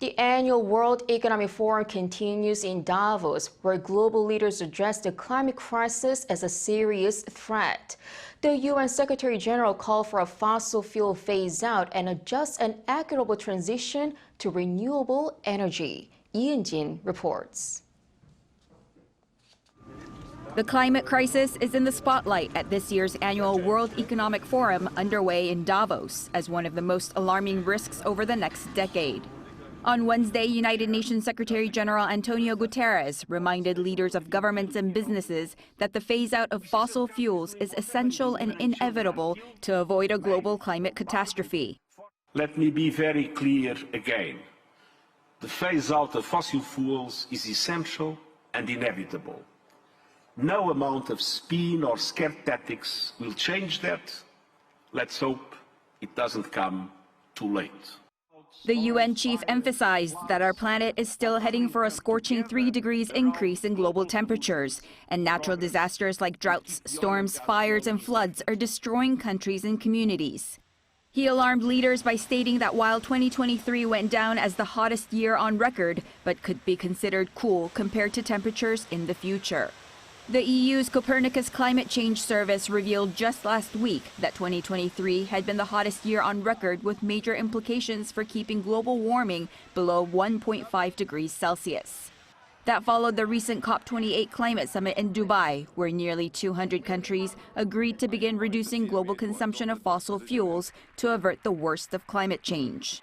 The annual World Economic Forum continues in Davos, where global leaders address the climate crisis as a serious threat. The UN Secretary General called for a fossil fuel phase-out and a just and equitable transition to renewable energy. Eun-jin reports. The climate crisis is in the spotlight at this year's annual World Economic Forum underway in Davos as one of the most alarming risks over the next decade. On Wednesday, United Nations Secretary General Antonio Guterres reminded leaders of governments and businesses that the phase-out of fossil fuels is essential and inevitable to avoid a global climate catastrophe. Let me be very clear again. The phase-out of fossil fuels is essential and inevitable. No amount of spin or scare tactics will change that. Let's hope it doesn't come too late. The UN chief emphasized that our planet is still heading for a scorching 3 degrees increase in global temperatures, and natural disasters like droughts, storms, fires, and floods are destroying countries and communities. He alarmed leaders by stating that while 2023 went down as the hottest year on record, but could be considered cool compared to temperatures in the future. The EU's Copernicus Climate Change Service revealed just last week that 2023 had been the hottest year on record, with major implications for keeping global warming below 1.5 degrees Celsius. That followed the recent COP28 climate summit in Dubai, where nearly 200 countries agreed to begin reducing global consumption of fossil fuels to avert the worst of climate change.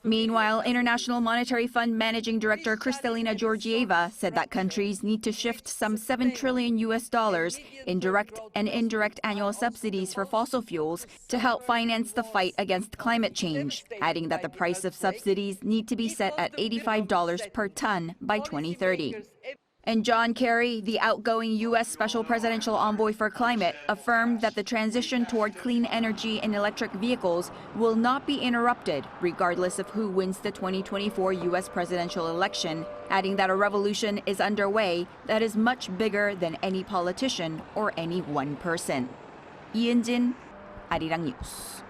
Meanwhile, International Monetary Fund Managing Director Kristalina Georgieva said that countries need to shift some $7 trillion in direct and indirect annual subsidies for fossil fuels to help finance the fight against climate change, adding that the price of subsidies need to be set at $85 per ton by 2030. And John Kerry, the outgoing U.S. Special Presidential Envoy for Climate, affirmed that the transition toward clean energy and electric vehicles will not be interrupted, regardless of who wins the 2024 U.S. presidential election, adding that a revolution is underway that is much bigger than any politician or any one person. Eun-jin, Arirang News.